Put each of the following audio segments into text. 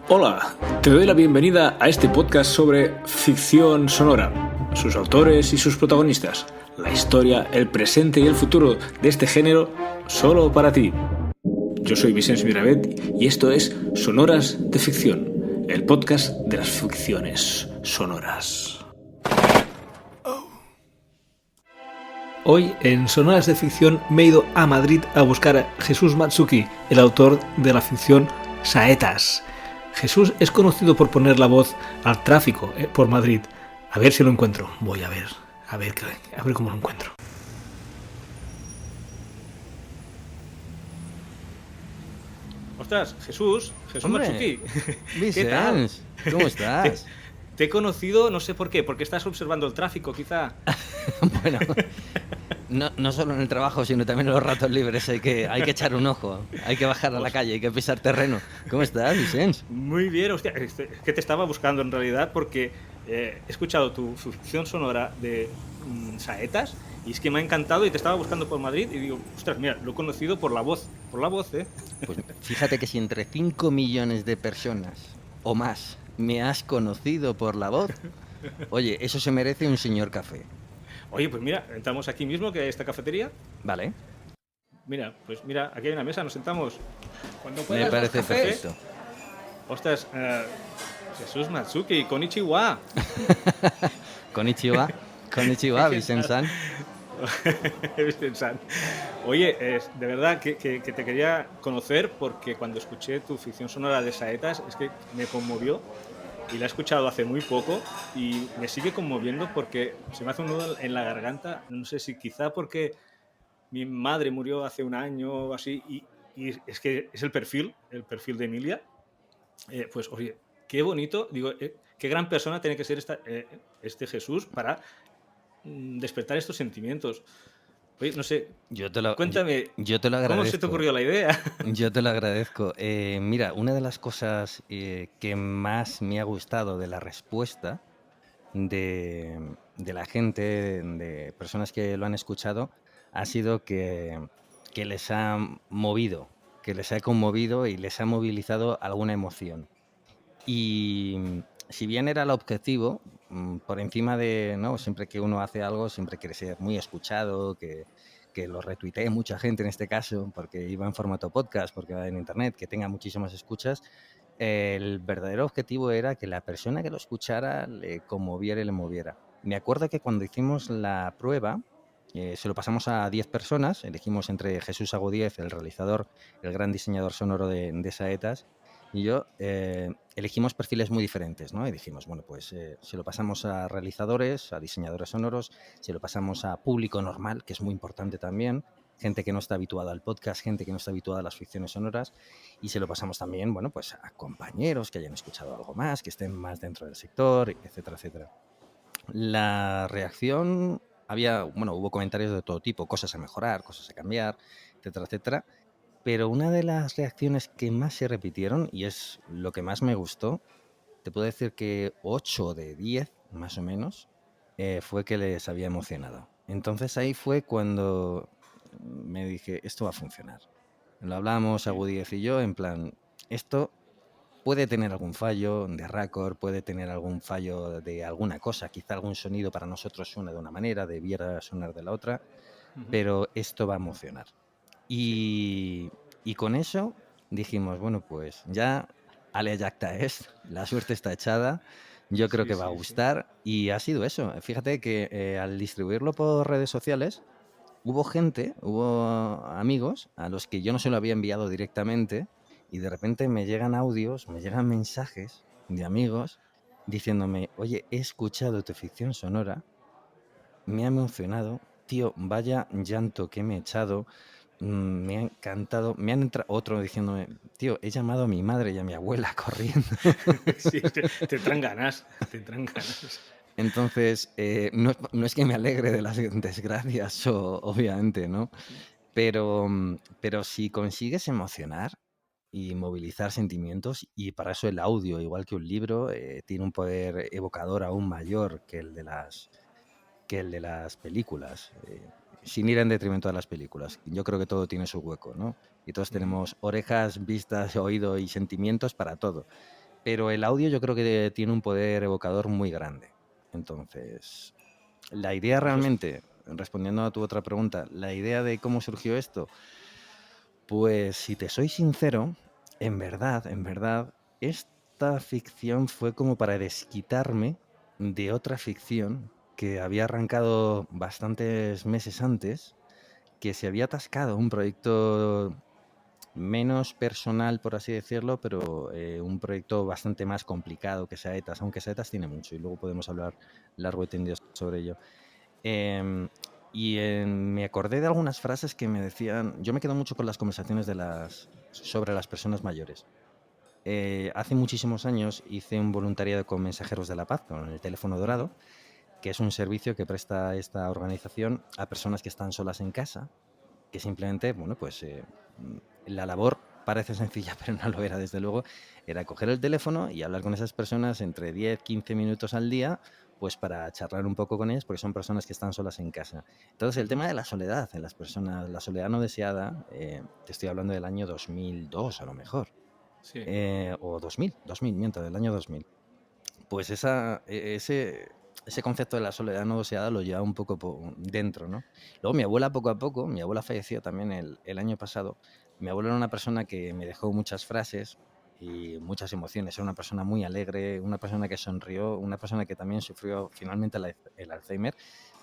Hola, te doy la bienvenida a este podcast sobre ficción sonora, sus autores y sus protagonistas, la historia, el presente y el futuro de este género solo para ti. Yo soy Vicente Miravet y esto es Sonoras de Ficción, el podcast de las ficciones sonoras. Hoy en Sonoras de Ficción me he ido a Madrid a buscar a Jesús Matsuki, el autor de la ficción Saetas. Jesús es conocido por poner la voz al tráfico por Madrid. A ver si lo encuentro. Voy a ver cómo lo encuentro. Ostras, Jesús Hombre, Matsuki. ¿Qué tal? Vicens, ¿cómo estás? Te he conocido, no sé por qué, porque estás observando el tráfico, quizá. Bueno, no solo en el trabajo, sino también en los ratos libres hay que echar un ojo, hay que bajar a la calle, hay que pisar terreno. ¿Cómo estás, Vicens? Muy bien, hostia, es que te estaba buscando en realidad porque he escuchado tu ficción sonora de Saetas y es que me ha encantado y te estaba buscando por Madrid y digo, ostras, mira, lo he conocido por la voz, ¿eh? Pues fíjate que si entre 5 millones de personas o más me has conocido por la voz, oye, eso se merece un señor café. Oye, pues mira, entramos aquí mismo, que hay esta cafetería. ¿Vale? Mira, pues mira, aquí hay una mesa, nos sentamos. Cuando Me puedas, parece café. perfecto. Ostras, Jesús Matsuki, konnichiwa. Konnichiwa, Vicens-san. Vicens-san. Oye, de verdad que te quería conocer porque cuando escuché tu ficción sonora de Saetas es que me conmovió y la he escuchado hace muy poco y me sigue conmoviendo porque se me hace un nudo en la garganta. No sé si quizá porque mi madre murió hace un año o así y es que es el perfil de Emilia. Pues oye, qué bonito, digo, qué gran persona tiene que ser este Jesús para despertar estos sentimientos. Oye, no sé, cuéntame, yo te lo ¿cómo se te agradezco. ocurrió la idea? Yo te lo agradezco. Mira, una de las cosas que más me ha gustado de la respuesta de la gente, de personas que lo han escuchado, ha sido que les ha movido, que les ha conmovido y les ha movilizado alguna emoción. Y si bien era el objetivo, por encima de, ¿no? Siempre que uno hace algo, siempre quiere ser muy escuchado, que lo retuitee mucha gente en este caso, porque iba en formato podcast, porque va en internet, que tenga muchísimas escuchas. El verdadero objetivo era que la persona que lo escuchara le conmoviera y le moviera. Me acuerdo que cuando hicimos la prueba, se lo pasamos a 10 personas, elegimos entre Jesús Agudíez, el realizador, el gran diseñador sonoro de Saetas, y yo, elegimos perfiles muy diferentes, ¿no? Y dijimos, bueno, pues se lo pasamos a realizadores, a diseñadores sonoros, se lo pasamos a público normal, que es muy importante también, gente que no está habituada al podcast, gente que no está habituada a las ficciones sonoras, y se lo pasamos también, bueno, pues a compañeros que hayan escuchado algo más, que estén más dentro del sector, etcétera, etcétera. La reacción hubo comentarios de todo tipo, cosas a mejorar, cosas a cambiar, etcétera, etcétera. Pero una de las reacciones que más se repitieron, y es lo que más me gustó, te puedo decir que 8 de 10, más o menos, fue que les había emocionado. Entonces ahí fue cuando me dije, esto va a funcionar. Lo hablamos Agudíez y yo, en plan, esto puede tener algún fallo de récord, puede tener algún fallo de alguna cosa, quizá algún sonido para nosotros suena de una manera, debiera sonar de la otra, pero esto va a emocionar. Y, y con eso dijimos, bueno, pues ya ale jacta es, la suerte está echada, yo creo que va a gustar y ha sido eso. Fíjate que al distribuirlo por redes sociales, hubo amigos a los que yo no se lo había enviado directamente y de repente me llegan audios, me llegan mensajes de amigos diciéndome, oye, he escuchado tu ficción sonora, me ha emocionado, tío, vaya llanto que me he echado, me ha encantado, me han entrado otro diciéndome, tío, he llamado a mi madre y a mi abuela corriendo. Sí, es que te traen ganas. Entonces, no es que me alegre de las desgracias, obviamente, ¿no? Pero si consigues emocionar y movilizar sentimientos, y para eso el audio, igual que un libro, tiene un poder evocador aún mayor que el de las películas, sin ir en detrimento de las películas. Yo creo que todo tiene su hueco, ¿no? Y todos tenemos orejas, vistas, oído y sentimientos para todo. pero el audio yo creo que tiene un poder evocador muy grande. Entonces, la idea Eso es. realmente, respondiendo a tu otra pregunta, la idea de cómo surgió esto, pues si te soy sincero, en verdad, esta ficción fue como para desquitarme de otra ficción que había arrancado bastantes meses antes, que se había atascado, un proyecto menos personal, por así decirlo, pero un proyecto bastante más complicado que Saetas, aunque Saetas tiene mucho y luego podemos hablar largo y tendido sobre ello. Em, Me acordé de algunas frases que me decían, yo me quedo mucho con las conversaciones sobre las personas mayores. Hace muchísimos años hice un voluntariado con Mensajeros de la Paz, con el teléfono Ujú. dorado, que es un servicio que presta esta organización a personas que están solas en casa, que simplemente, bueno, pues la labor parece sencilla, pero no lo era, desde luego, era coger el teléfono y hablar con esas personas entre 10, 15 minutos al día, pues para charlar un poco con ellas, porque son personas que están solas en casa. Entonces, el Ujú. tema de la soledad en las personas, la soledad no deseada, te estoy hablando del año 2002 a lo mejor, Sí. o 2000, miento, del año 2000. Pues ese concepto de la soledad no deseada lo lleva un poco dentro, ¿no? Luego mi abuela poco a poco, mi abuela falleció también el año pasado. Mi abuela era una persona que me dejó muchas frases y muchas emociones. Era una persona muy alegre, una persona que sonrió, una persona que también sufrió finalmente el Alzheimer.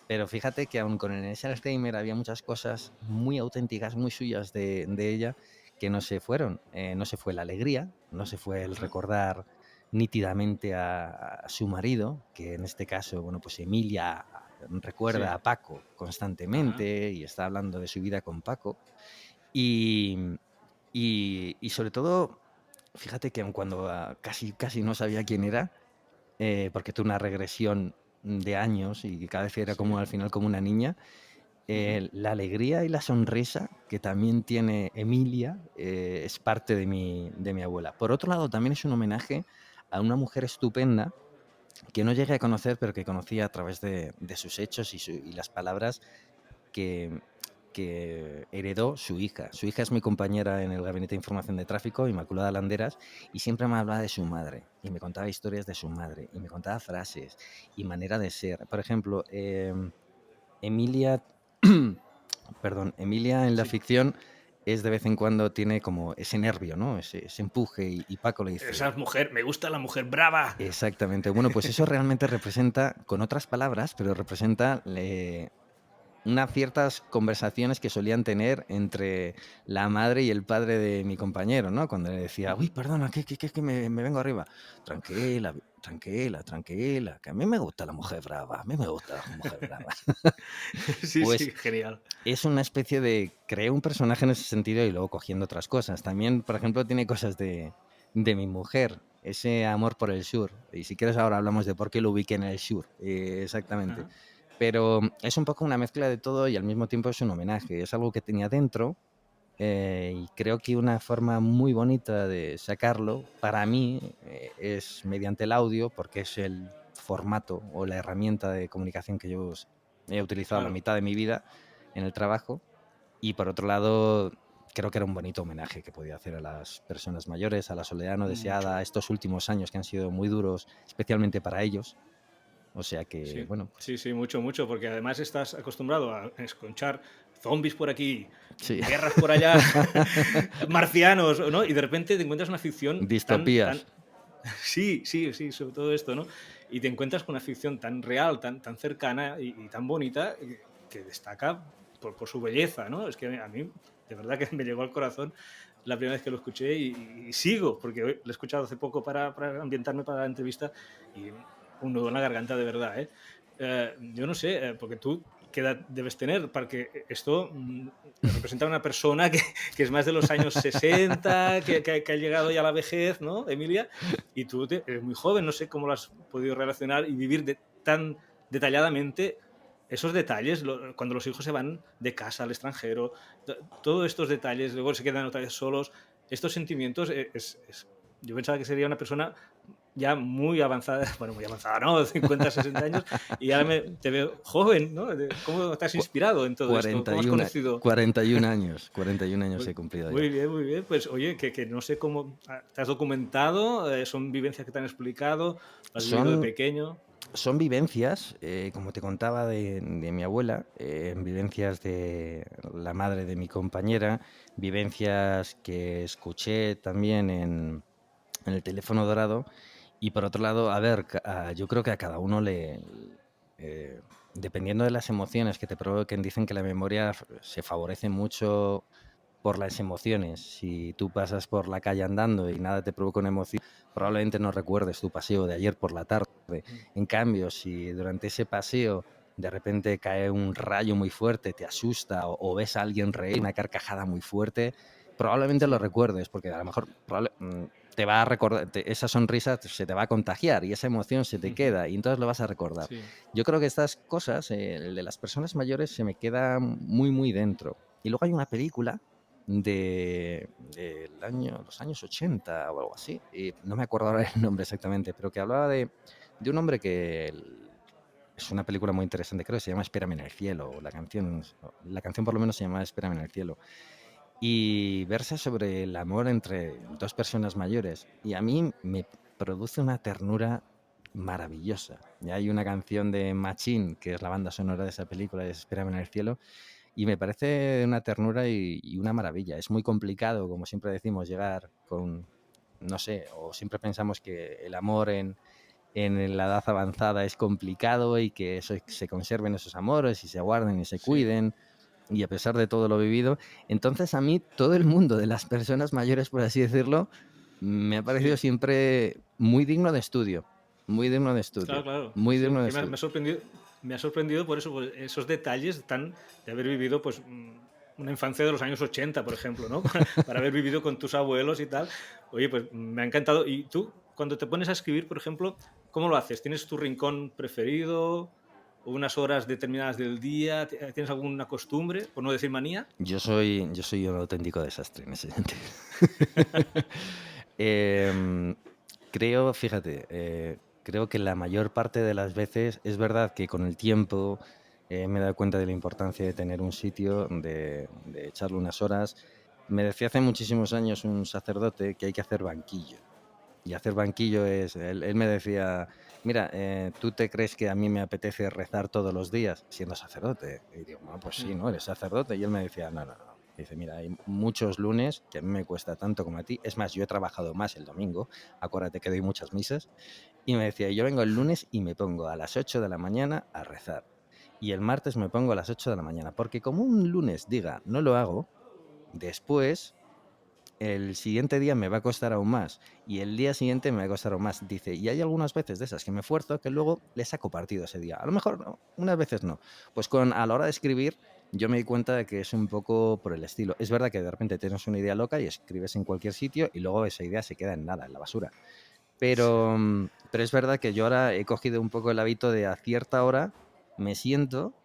Pero fíjate que aun con ese Alzheimer había muchas cosas muy auténticas, muy suyas de ella que no se fueron. No se fue la alegría, no se fue el Ajá. recordar nítidamente a su marido, que en este caso, bueno, pues Emilia Sí. recuerda a Paco Ajá. constantemente y está hablando de su vida con Paco. Y, y sobre todo, fíjate que aun cuando casi no sabía quién era, porque tuve una regresión de años y cada vez era como Sí. al final como una niña, Ujú. la alegría y la sonrisa que también tiene Emilia es parte de mi abuela. Por otro lado, también es un homenaje a una mujer estupenda que no llegué a conocer, pero que conocí a través de sus hechos y las palabras que, que heredó su hija. Su hija es mi compañera en el Gabinete de Información de Tráfico, Inmaculada Landeras, y siempre me hablaba de su madre, y me contaba historias de su madre, y me contaba frases y manera de ser. Por ejemplo, Emilia, perdón, Emilia en la Sí. ficción es de vez en cuando tiene como ese nervio, ¿no? Ese empuje, y Paco le Esa dice, mujer, me gusta la mujer brava. exactamente, bueno, pues eso realmente representa, con otras palabras, pero representa unas ciertas conversaciones que solían tener entre la madre y el padre de mi compañero, ¿no? Cuando le decía, uy, Ujú. perdona, que me vengo arriba. Tranquila, tranquila, tranquila, que a mí me gusta la mujer brava, a mí me gusta la mujer brava. Sí, sí, Pues genial. es una especie de, creé un personaje en ese sentido y luego cogiendo otras cosas. También, por ejemplo, tiene cosas de mi mujer, ese amor por el sur. Y si quieres ahora hablamos de por qué lo ubiqué en el sur, exactamente. Ajá. Pero es un poco una mezcla de todo y al mismo tiempo es un homenaje. Es algo que tenía dentro y creo que una forma muy bonita de sacarlo para mí es mediante el audio, porque es el formato o la herramienta de comunicación que yo he utilizado la Claro. mitad de mi vida en el trabajo. Y por otro lado, creo que era un bonito homenaje que podía hacer a las personas mayores, a la soledad no deseada, Mucho. a estos últimos años que han sido muy duros, especialmente para ellos. O sea que, Sí, bueno, pues sí, sí, mucho, mucho, porque además estás acostumbrado a escuchar zombies por aquí, sí. guerras por allá, marcianos, ¿no? Y de repente te encuentras una ficción Distopías. sí, sí, sí, sobre todo esto, ¿no? Y te encuentras con una ficción tan real, tan cercana y tan bonita que destaca por su belleza, ¿no? Es que a mí, de verdad que me llegó al corazón la primera vez que lo escuché y sigo, porque lo he escuchado hace poco para ambientarme para la entrevista y un nudo en la garganta de verdad, ¿eh? Yo no sé, porque tú, ¿qué edad debes tener? Porque esto representa a una persona que es más de los años 60, que ha llegado ya a la vejez, ¿no, Emilia? Y tú eres muy joven, no sé cómo lo has podido relacionar y vivir tan detalladamente esos detalles, cuando los hijos se van de casa al extranjero, todos estos detalles, luego se quedan otra vez solos, estos sentimientos, yo pensaba que sería una persona ya muy avanzada, bueno, muy avanzada, ¿no? 50, 60 años, y ahora te veo joven, ¿no? ¿Cómo te has Cu- inspirado en todo esto? ¿Cómo has 41, conocido? 41 años, 41 años Muy, he cumplido ya. muy bien, muy bien. Pues oye, que no sé cómo te has documentado, son vivencias que te han explicado, lo has vivido de Son, pequeño. son vivencias, como te contaba, de mi abuela, vivencias de la madre de mi compañera, vivencias que escuché también en el teléfono dorado. Y por otro lado, a ver, yo creo que a cada uno eh, dependiendo de las emociones que te provoquen, dicen que la memoria se favorece mucho por las emociones. Si tú pasas por la calle andando y nada te provoca una emoción, probablemente no recuerdes tu paseo de ayer por la tarde. En cambio, si durante ese paseo de repente cae un rayo muy fuerte, te asusta o ves a alguien reír, una carcajada muy fuerte, probablemente lo Sí, recuerdes, porque a lo mejor te va a recordar, esa sonrisa se te va a contagiar y esa emoción se te ujú, queda y entonces lo vas a recordar. sí, Yo creo que estas cosas, el de las personas mayores, se me queda muy, muy dentro. Y luego hay una película los años 80 o algo así, y no me acuerdo ahora el nombre exactamente, pero que hablaba de un hombre es una película muy interesante, creo que se llama Espérame en el cielo, o la canción por lo menos se llama Espérame en el cielo, y versa sobre el amor entre dos personas mayores, y a mí me produce una ternura maravillosa. Y hay una canción de Machín, que es la banda sonora de esa película, es Espérame en el cielo, y me parece una ternura y una maravilla. Es muy complicado, como siempre decimos, llegar con, no sé, o siempre pensamos que el amor en la edad avanzada es complicado y que se conserven esos amores y se guarden y se sí, cuiden. Y a pesar de todo lo vivido, entonces a mí todo el mundo de las personas mayores, por así decirlo, me ha parecido sí. siempre muy digno de estudio, muy digno de Claro, estudio, claro. muy Sí, digno de que estudio. me ha sorprendido por eso, por esos detalles tan de haber vivido, pues, una infancia de los años 80, por ejemplo, ¿no? Para haber vivido con tus abuelos y tal. Oye, pues me ha encantado. Y tú, cuando te pones a escribir, por ejemplo, ¿cómo lo haces? ¿Tienes tu rincón preferido? ¿O unas horas determinadas del día? ¿Tienes alguna costumbre, por no decir manía? Yo soy un auténtico desastre en ese sentido. Em, fíjate, creo que la mayor parte de las veces es verdad que con el tiempo me he dado cuenta de la importancia de tener un sitio, de echarle unas horas. Me decía hace muchísimos años un sacerdote que hay que hacer banquillo. Y hacer banquillo él me decía, mira, ¿tú te crees que a mí me apetece rezar todos los días siendo sacerdote? Y digo, bueno, pues sí, Mm, ¿no? Eres sacerdote. Y él me decía, no, no, no. Dice, mira, hay muchos lunes que a mí me cuesta tanto como a ti. Es más, yo he trabajado más el domingo. Acuérdate que doy muchas misas. Y me decía, yo vengo el lunes y me pongo a las 8 de la mañana a rezar. Y el martes me pongo a las 8 de la mañana. Porque como un lunes diga, no lo hago, después el siguiente día me va a costar aún más y el día siguiente me va a costar aún más. Dice, y hay algunas veces de esas que me esfuerzo que luego le saco partido ese día. A lo mejor no, unas veces no. Pues a la hora de escribir yo me di cuenta de que es un poco por el estilo. Es verdad que de repente tienes una idea loca y escribes en cualquier sitio y luego esa idea se queda en nada, en la basura. sí, Pero es verdad que yo ahora he cogido un poco el hábito de a cierta hora me siento,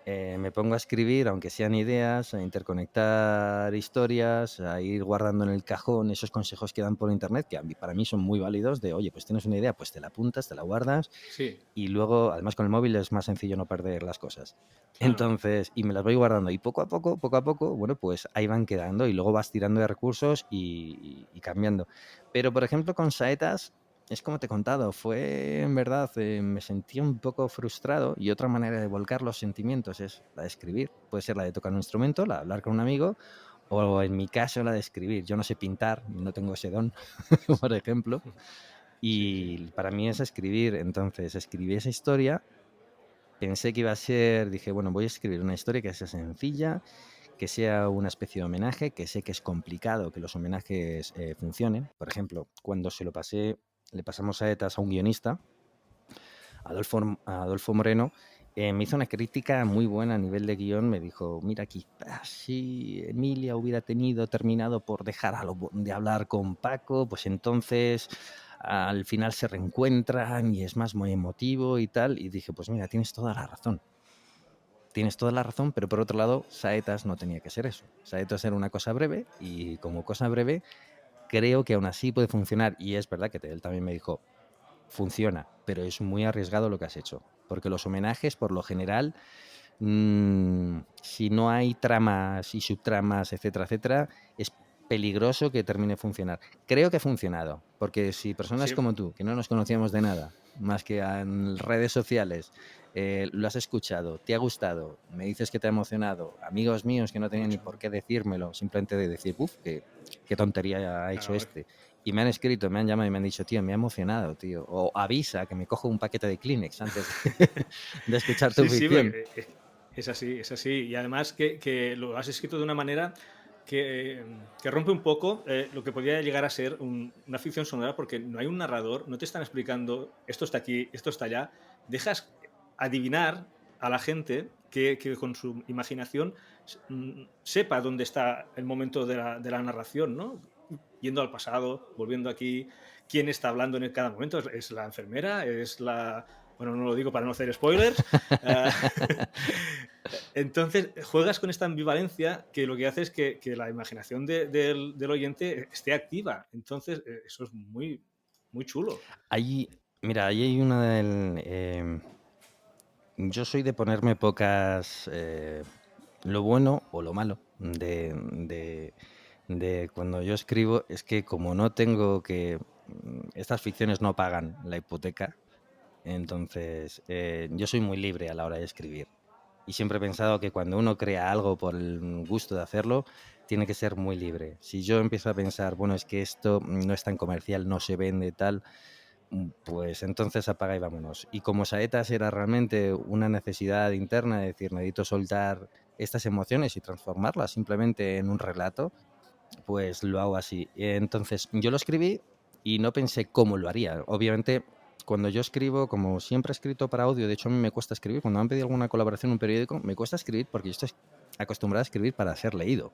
me pongo a escribir, aunque sean ideas, a interconectar historias, a ir guardando en el cajón esos consejos que dan por internet, que para mí son muy válidos, de, oye, pues tienes una idea, pues te la apuntas, te la guardas, sí, y luego, además con el móvil es más sencillo no perder las cosas. claro. Entonces, y me las voy guardando, y poco a poco, bueno, pues ahí van quedando, y luego vas tirando de recursos y cambiando. Pero, por ejemplo, con saetas, es como te he contado, fue en verdad, me sentí un poco frustrado y otra manera de volcar los sentimientos es la de escribir. Puede ser la de tocar un instrumento, la de hablar con un amigo o en mi caso la de escribir. Yo no sé pintar, no tengo ese don, por ejemplo, Sí, sí. y para mí es escribir. Entonces escribí esa historia, pensé que iba a ser, dije, bueno, voy a escribir una historia que sea sencilla, que sea una especie de homenaje, que sé que es complicado que los homenajes funcionen. Por ejemplo, cuando le pasamos saetas a un guionista, Adolfo Moreno, me hizo una crítica muy buena a nivel de guión. Me dijo, mira, quizás si Emilia hubiera terminado por dejar de hablar con Paco, pues entonces al final se reencuentran y es más muy emotivo y tal. Y dije, pues mira, tienes toda la razón. Tienes toda la razón, pero por otro lado, Saetas no tenía que ser eso. Saetas era una cosa breve y como cosa breve creo que aún así puede funcionar. Y es verdad que él también me dijo, funciona, pero es muy arriesgado lo que has hecho, porque los homenajes, por lo general, si no hay tramas y subtramas, etcétera, etcétera, es peligroso que termine de funcionar. Creo que ha funcionado, porque si personas Sí, como tú, que no nos conocíamos de nada, más que en redes sociales, lo has escuchado, te ha gustado, me dices que te ha emocionado, amigos míos que no tenían ni mucho. por qué decírmelo, simplemente de decir, uff, qué tontería ha hecho Claro, este. Y me han escrito, me han llamado y me han dicho, tío, me ha emocionado, tío. O avisa que me cojo un paquete de Kleenex antes de escuchar tu sí, sí, ficción. es así, es así. Y además que lo has escrito de una manera que rompe un poco lo que podría llegar a ser una ficción sonora, porque no hay un narrador, no te están explicando esto está aquí, esto está allá. Dejas adivinar a la gente que con su imaginación sepa dónde está el momento de la narración, ¿no? Yendo al pasado, volviendo aquí, quién está hablando en cada momento. ¿Es la enfermera? ¿Es la...? Bueno, no lo digo para no hacer spoilers. Eh, Entonces, juegas con esta ambivalencia que lo que hace es que la imaginación del oyente esté activa. Entonces, eso es muy, muy chulo. Ahí, mira, ahí hay una del... yo soy de ponerme pocas... lo bueno o lo malo de cuando yo escribo es que como no tengo que... estas ficciones no pagan la hipoteca, entonces yo soy muy libre a la hora de escribir. Y siempre he pensado que cuando uno crea algo por el gusto de hacerlo, tiene que ser muy libre. Si yo empiezo a pensar, bueno, es que esto no es tan comercial, no se vende tal, pues entonces apaga y vámonos. Y como Saetas era realmente una necesidad interna de decir, necesito soltar estas emociones y transformarlas simplemente en un relato, pues lo hago así. Entonces yo lo escribí y no pensé cómo lo haría. Obviamente, cuando yo escribo, como siempre he escrito para audio, de hecho a mí me cuesta escribir, cuando me han pedido alguna colaboración en un periódico, me cuesta escribir porque yo estoy acostumbrado a escribir para ser leído,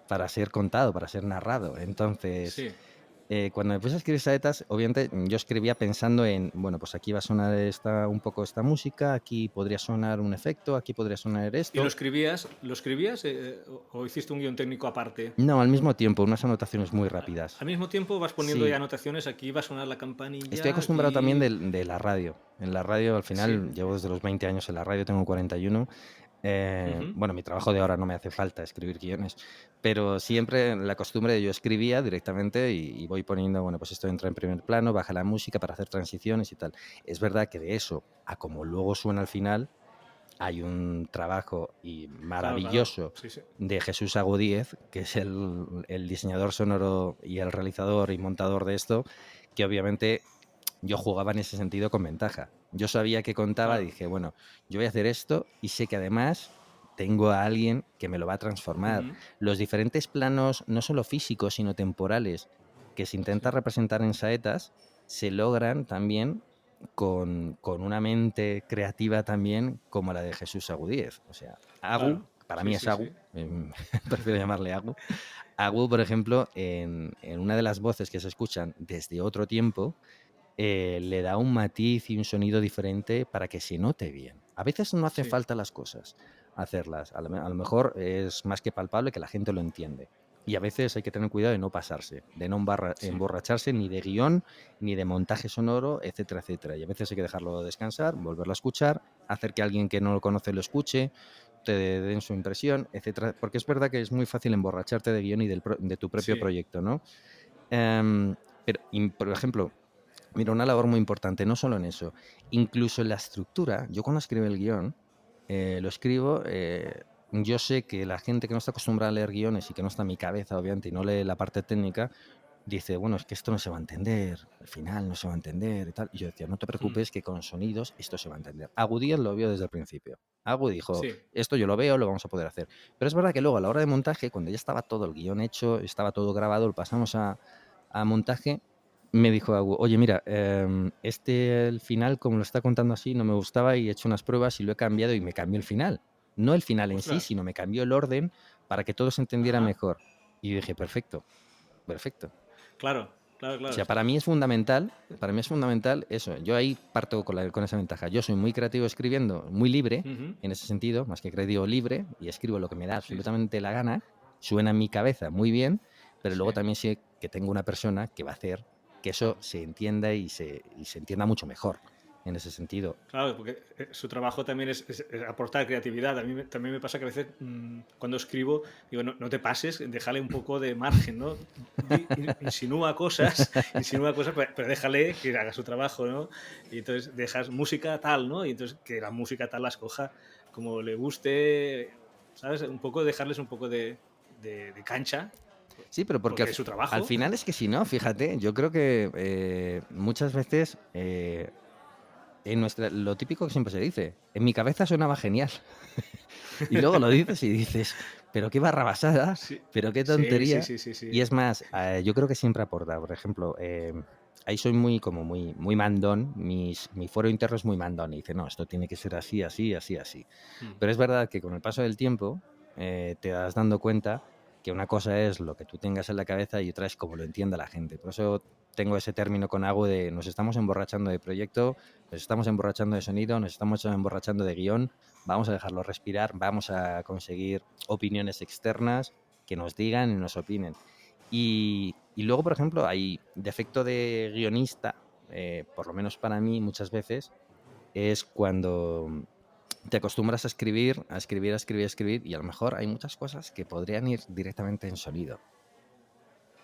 para ser contado, para ser narrado. Entonces, Sí. cuando me puse a escribir saetas, obviamente yo escribía pensando en, bueno, pues aquí va a sonar un poco esta música, aquí podría sonar un efecto, aquí podría sonar ¿Y esto. lo escribías o hiciste un guión técnico aparte? No, al mismo tiempo, unas anotaciones muy rápidas. Al mismo tiempo vas poniendo ya Sí, anotaciones, aquí va a sonar la estoy campanilla, acostumbrado también aquí... de la radio. En la radio, al Sí. final, llevo desde los 20 años en la radio, tengo 41. Ujú. Bueno, mi trabajo de ahora no me hace falta escribir guiones, pero siempre la costumbre de yo escribía directamente y voy poniendo, bueno, pues esto entra en primer plano, baja la música para hacer transiciones y tal. Es verdad que de eso a como luego suena al final, hay un trabajo Claro, claro. maravilloso Sí, sí. de Jesús Agudíez, que es el diseñador sonoro y el realizador y montador de esto, que obviamente yo jugaba en ese sentido con ventaja. Yo sabía que contaba, Claro. dije, bueno, yo voy a hacer esto y sé que además tengo a alguien que me lo va a transformar. Ujú. Los diferentes planos, no solo físicos, sino temporales, que se intenta Sí. representar en saetas, se logran también con una mente creativa también como la de Jesús Agudíez. O sea, Agu, Claro. para Sí, mí es sí, Agu, sí. prefiero llamarle Agu. Agu, por ejemplo, en una de las voces que se escuchan desde otro tiempo, le da un matiz y un sonido diferente para que se note bien. A veces no hace Sí. falta las cosas, hacerlas. A lo mejor es más que palpable que la gente lo entiende. Y a veces hay que tener cuidado de no pasarse, de no Sí. emborracharse ni de guión, ni de montaje sonoro, etcétera, etcétera. Y a veces hay que dejarlo descansar, volverlo a escuchar, hacer que alguien que no lo conoce lo escuche, te den su impresión, etcétera. Porque es verdad que es muy fácil emborracharte de guión y de tu propio Sí. proyecto, ¿no? Pero, por ejemplo, mira, una labor muy importante, no solo en eso, incluso en la estructura. Yo cuando escribo el guión, lo escribo, yo sé que la gente que no está acostumbrada a leer guiones y que no está en mi cabeza, obviamente, y no lee la parte técnica, dice, bueno, es que esto no se va a entender, al final no se va a entender y tal. Y yo decía, no te Mm. preocupes que con sonidos esto se va a entender. Agudías lo vio desde el principio. Agu dijo, Sí. esto yo lo veo, lo vamos a poder hacer. Pero es verdad que luego a la hora de montaje, cuando ya estaba todo el guión hecho, estaba todo grabado, lo pasamos a montaje, me dijo Agu, oye, mira, el final, como lo está contando así, no me gustaba y he hecho unas pruebas y lo he cambiado y me cambió el final. No el final en sí, Ostras. sino me cambió el orden para que todo se entendiera Ajá. mejor. Y yo dije, perfecto, perfecto. Claro, claro, O claro. sea, para mí es fundamental eso. Yo ahí parto con esa ventaja. Yo soy muy creativo escribiendo, muy libre Ujú. en ese sentido, más que creativo libre, y escribo lo que me da Sí, sí. absolutamente la gana. Suena en mi cabeza muy bien, pero luego Sí. también sé que tengo una persona que va a hacer que eso se entienda y se entienda mucho mejor en ese sentido. Claro, porque su trabajo también es aportar creatividad. A mí también me pasa que a veces cuando escribo digo, no, no te pases, déjale un poco de margen, ¿no? Insinúa cosas, pero déjale que haga su trabajo, ¿no? Y entonces dejas música tal, ¿no? Y entonces que la música tal la escoja como le guste, ¿sabes? Un poco dejarles un poco de cancha, Sí, pero porque porque es su al trabajo. final es que si no, fíjate, yo creo que muchas veces lo típico que siempre se dice, en mi cabeza sonaba genial. Y luego lo dices y dices, pero qué barrabasada, Sí, pero qué sí, sí, tontería. sí, sí, Y sí. es más, yo creo que siempre aporta. Por ejemplo, ahí soy muy mandón, mi fuero interno es muy mandón y dice, no, esto tiene que ser así, así, así, así. Mm, Pero es verdad que con el paso del tiempo te das dando cuenta que una cosa es lo que tú tengas en la cabeza y otra es como lo entienda la gente. Por eso tengo ese término con Agu de nos estamos emborrachando de proyecto, nos estamos emborrachando de sonido, nos estamos emborrachando de guión, vamos a dejarlo respirar, vamos a conseguir opiniones externas que nos digan y nos opinen. Y luego, por ejemplo, hay defecto de guionista, por lo menos para mí muchas veces, es cuando te acostumbras a escribir, a escribir, a escribir, a escribir, y a lo mejor hay muchas cosas que podrían ir directamente en sonido.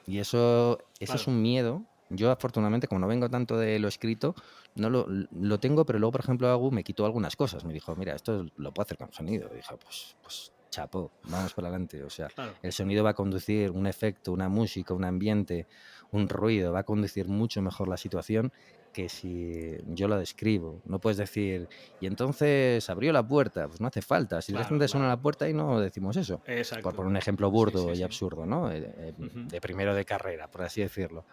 Y eso es claro. un miedo. Yo, afortunadamente, como no vengo tanto de lo escrito, no lo tengo, pero luego, por ejemplo, Agu me quitó algunas cosas. Me dijo, mira, esto lo puedo hacer con sonido. Y dije, pues chapó, vamos para adelante. O sea, Claro. el sonido va a conducir un efecto, una música, un ambiente, un ruido, va a conducir mucho mejor la situación que si yo lo describo. No puedes decir, y entonces abrió la puerta. Pues no hace falta. Si Claro, directamente suena claro. la puerta y no decimos eso por Exacto. poner un ejemplo Sí, burdo sí, y sí. absurdo, ¿no? Ujú. De primero de carrera, por así decirlo.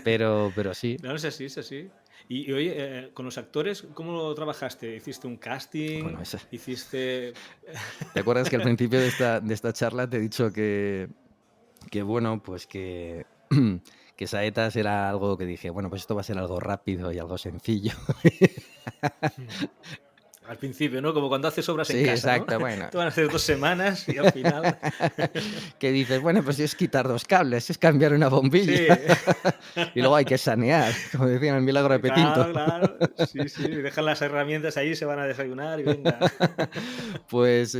Pero sí, Claro, es así, es así. Y oye, con los actores, ¿cómo lo trabajaste? ¿Hiciste un casting? bueno, ¿Hiciste...? ¿te acuerdas que al principio de esta charla te he dicho que bueno, pues que Saetas era algo que dije, bueno, pues esto va a ser algo rápido y algo sencillo. Al principio, ¿no? Como cuando haces obras en Sí, casa, ¿no? exacto, bueno. Te van a hacer 2 semanas y al final... Que dices, bueno, pues si es quitar dos cables, es cambiar una bombilla. Sí, Y luego hay que sanear, como decían el milagro de Pepinto. claro, claro. Sí, sí. Dejan las herramientas ahí, se van a desayunar y venga. Pues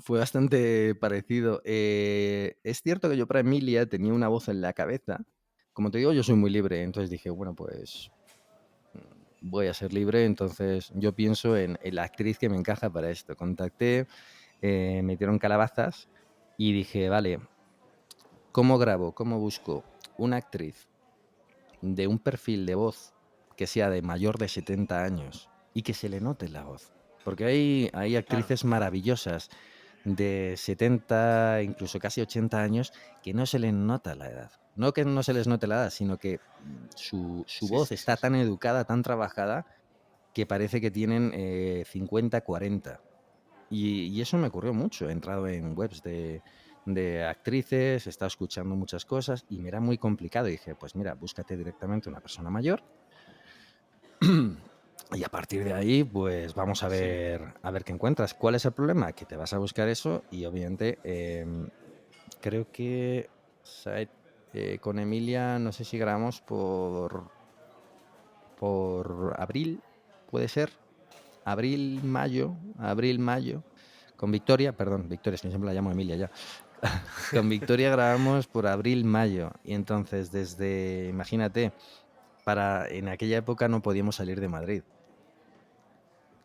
fue bastante parecido. Es cierto que yo para Emilia tenía una voz en la cabeza. Como te digo, yo soy muy libre, entonces dije, bueno, pues voy a ser libre, entonces yo pienso en la actriz que me encaja para esto. Contacté, me dieron calabazas y dije, vale, ¿cómo grabo? ¿Cómo busco una actriz de un perfil de voz que sea de mayor de 70 años y que se le note la voz? Porque hay Claro. actrices maravillosas de 70, incluso casi 80 años, que no se les nota la edad. No que no se les note la edad, sino que su Sí, voz sí, sí, está sí. tan educada, tan trabajada, que parece que tienen 50, 40. Y eso me ocurrió mucho. He entrado en webs de actrices, he estado escuchando muchas cosas y me era muy complicado. Y dije, pues mira, búscate directamente una persona mayor. Y a partir de ahí, pues vamos Sí. a ver qué encuentras. ¿Cuál es el problema? Que te vas a buscar eso y obviamente creo que Said, con Emilia, no sé si grabamos por abril, puede ser. Abril, mayo. Con Victoria, perdón, Victoria, es que siempre la llamo Emilia ya. Con Victoria grabamos por abril, mayo. Y entonces, imagínate, en aquella época no podíamos salir de Madrid.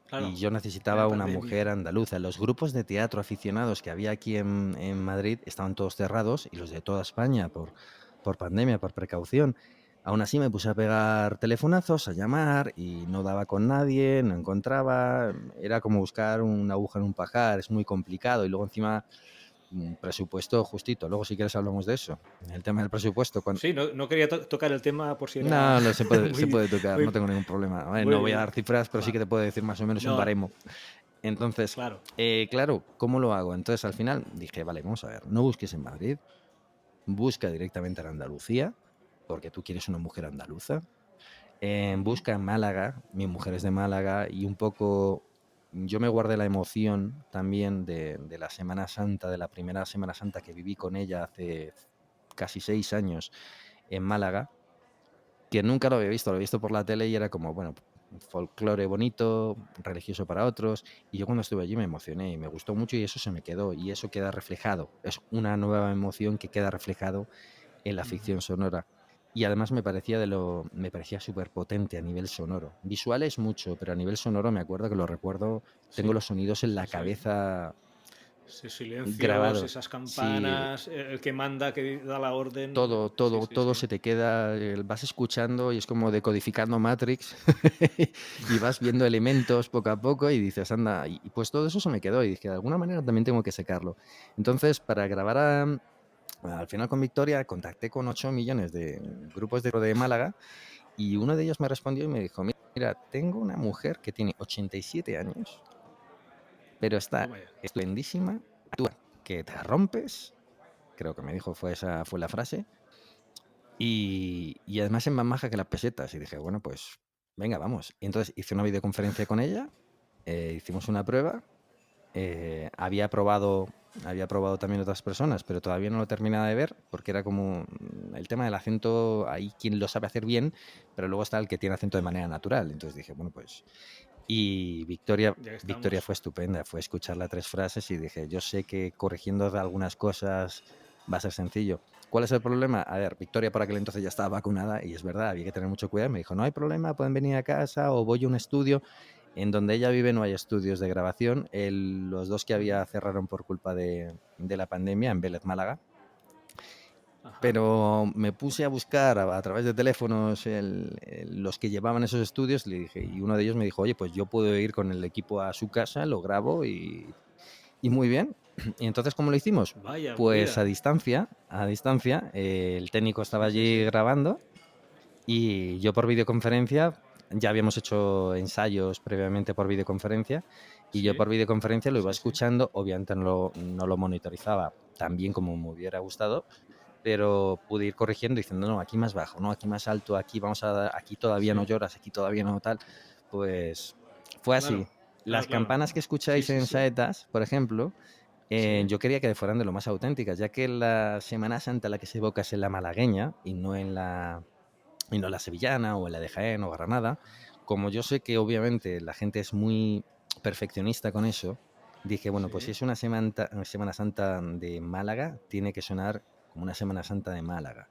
Y Claro. yo En necesitaba la una mujer pandemia. andaluza. Los grupos de teatro aficionados que había aquí en Madrid estaban todos cerrados y los de toda España por pandemia, por precaución. Aún así me puse a pegar telefonazos, a llamar y no daba con nadie, no encontraba. Era como buscar una aguja en un pajar, es muy complicado. Y luego encima un presupuesto justito. Luego si quieres hablamos de eso. El tema del presupuesto. Sí, no, no quería tocar el tema por si era No, se muy, puede tocar, no muy, tengo ningún problema. A ver, no voy a muy... dar cifras, pero sí que Vale. te puedo decir más o menos un No, baremo. Entonces, claro. claro, ¿cómo lo hago? Entonces al final dije, vale, vamos a ver, no busques en Madrid, busca directamente en Andalucía, porque tú quieres una mujer andaluza. Ujú. Busca en Málaga, mi mujer es de Málaga, y un poco yo me guardé la emoción también de la Semana Santa, de la primera Semana Santa que viví con ella hace casi 6 años en Málaga, que nunca lo había visto por la tele y era como, bueno, folclore bonito, religioso para otros, y yo cuando estuve allí me emocioné y me gustó mucho y eso se me quedó y eso queda reflejado, es una nueva emoción que queda reflejado en la Ujú. ficción sonora. Y además me parecía súper potente a nivel sonoro. Visuales mucho, pero a nivel sonoro me acuerdo que lo recuerdo, tengo Sí, los sonidos en sí, la sí. cabeza Esos silencios, grabados. esas Sí, campanas, el que manda, que da la orden. todo, Sí, todo, sí, todo sí. se te queda, vas escuchando y es como decodificando Matrix y vas viendo elementos poco a poco y dices, anda, y pues todo eso se me quedó y dije, de alguna manera también tengo que sacarlo. Entonces, para grabar al final con Victoria, contacté con 8 millones de grupos de Málaga y uno de ellos me respondió y me dijo, mira, tengo una mujer que tiene 87 años, pero está Toma ya. esplendísima, actúa que te rompes, creo que me dijo, esa fue la frase, y además es más maja que las pesetas. Y dije, bueno, pues venga, vamos. Y entonces hice una videoconferencia con ella, hicimos una prueba, había probado también otras personas, pero todavía no lo terminaba de ver porque era como el tema del acento, hay quien lo sabe hacer bien, pero luego está el que tiene acento de manera natural. Entonces dije, bueno, pues... Y Ya que Victoria estamos. fue estupenda, fue escucharla 3 frases y dije, yo sé que corrigiendo algunas cosas va a ser sencillo. ¿Cuál es el problema? A ver, Victoria por aquel entonces ya estaba vacunada y es verdad, había que tener mucho cuidado. Me dijo, no hay problema, pueden venir a casa o voy a un estudio. En donde ella vive no hay estudios de grabación. Los dos que Ujú. había cerraron por culpa de la pandemia en Vélez, Málaga. Ajá. Pero me puse a buscar a través de teléfonos los que llevaban esos estudios le dije, y uno de ellos me dijo, oye, pues yo puedo ir con el equipo a su casa, lo grabo y muy bien. Y entonces, ¿cómo lo hicimos? Vaya, Pues mira. a distancia, el técnico estaba Sí, sí, allí sí. grabando y yo por videoconferencia, ya habíamos hecho ensayos previamente por videoconferencia, y yo Sí, por videoconferencia lo iba sí, sí. escuchando, obviamente no lo monitorizaba tan bien como me hubiera gustado, pero pude ir corrigiendo diciendo, no, aquí más bajo, no, aquí más alto, aquí todavía no Sí. lloras, aquí todavía no tal. Pues fue así. Claro, claro, Las campanas que claro. Sí, escucháis sí, en sí. saetas, por ejemplo, Sí. yo quería que fueran de lo más auténticas, ya que la Semana Santa la que se evoca es en la malagueña y no en la sevillana o en la de Jaén o Granada. Como yo sé que obviamente la gente es muy perfeccionista con eso, dije, bueno, pues si Sí. es Semana Santa de Málaga, tiene que sonar como una Semana Santa de Málaga.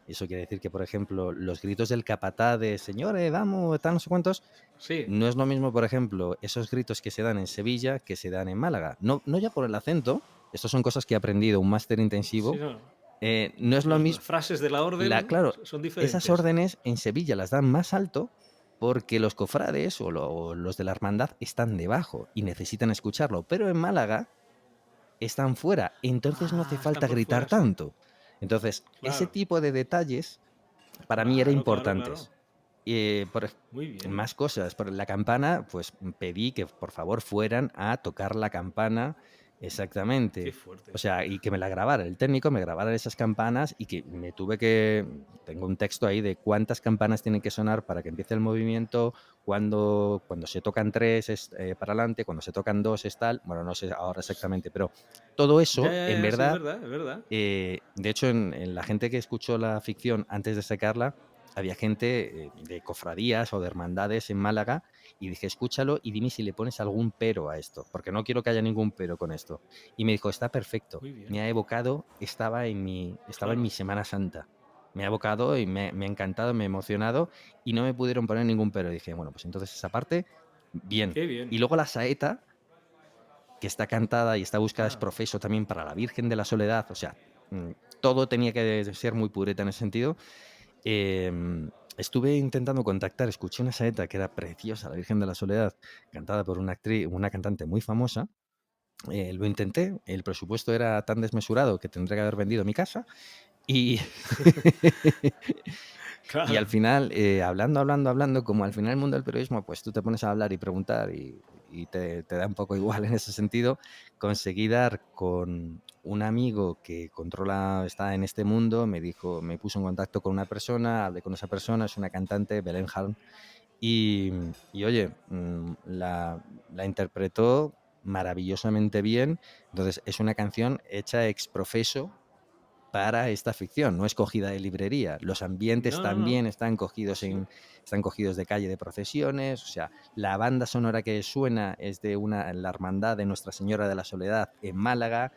Eso quiere decir que, por ejemplo, los gritos del capataz de señores, vamos, tal, no sé cuántos, Sí. no es lo mismo, por ejemplo, esos gritos que se dan en Sevilla que se dan en Málaga. No, no ya por el acento, estas son cosas que he aprendido, un máster Sí, intensivo. no. No es lo Las mismo, frases de la orden claro, son esas diferentes. órdenes en Sevilla las dan más alto porque los cofrades o los de la hermandad están debajo y necesitan escucharlo, pero en Málaga están fuera, entonces no hace Ah, están falta por gritar fuera, sí. tanto. Entonces, ese Claro, tipo de detalles para mí eran claro, claro, claro. importantes. Por Muy bien. más cosas, por la campana, pues pedí que por favor fueran a tocar la campana Qué exactamente. O fuerte. sea, y que me la grabara, el técnico me grabara esas campanas y que me tuve que, tengo un texto ahí de cuántas campanas tienen que sonar para que empiece el movimiento, cuando se tocan tres es para adelante, cuando se tocan dos es tal, bueno, no sé ahora exactamente, pero todo Ya, eso, ya, en ya, sí, es verdad, verdad, es verdad. de hecho, en la gente que escuchó la ficción antes de sacarla, había gente de cofradías o de hermandades en Málaga y dije, escúchalo y dime si le pones algún pero a esto, porque no quiero que haya ningún pero con esto. Y me dijo, está perfecto, Muy bien. me ha evocado, estaba en mi Claro. Semana Santa. Me ha evocado y me ha encantado, me ha emocionado y no me pudieron poner ningún pero. Dije, bueno, pues entonces esa parte, bien. Qué bien. Y luego la saeta, que está cantada y está buscada es Ah, profeso también para la Virgen de la Soledad, o sea, todo tenía que ser muy pureta en ese sentido. Estuve intentando contactar, escuché una saeta que era preciosa, la Virgen de la Soledad, cantada por una cantante muy famosa. Lo intenté, el presupuesto era tan desmesurado que tendría que haber vendido mi casa y, y al claro. final, hablando, como al final el mundo del periodismo, pues tú te pones a hablar y preguntar y te da un poco igual en ese sentido, conseguí dar con un amigo que está en este mundo, me puso en contacto con una persona, hablé con esa persona, es una cantante, Belén Harm, y oye, la interpretó maravillosamente bien. Entonces, es una canción hecha ex profeso para esta ficción, no es cogida de librería. Los ambientes No, no, no. también Sí. están cogidos de calle de procesiones, o sea, la banda sonora que suena es de la hermandad de Nuestra Señora de la Soledad en Málaga.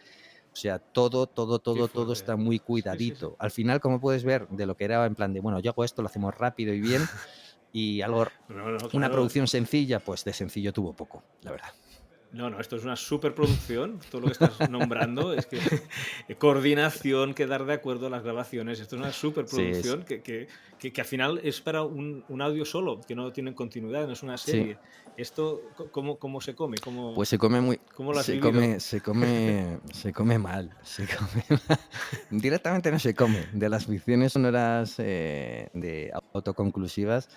O sea, Qué todo fuerte. está muy Sí, sí, sí. cuidadito. Al final, como puedes ver, de lo que era en plan de, bueno, yo hago esto, lo hacemos rápido y bien, y algo, No, no, una claro. producción sencilla, pues de sencillo tuvo poco, la verdad. No, no, esto es una superproducción. Todo lo que estás nombrando es que coordinación, quedar de acuerdo a las grabaciones. Esto es una Sí, superproducción que al final es para un audio solo, que no tiene continuidad, no es una sí. serie. Esto, ¿cómo se come? Pues se come muy, ¿Cómo lo has vivido? se come mal, se come mal. Directamente no se come. De las ficciones sonoras de autoconclusivas,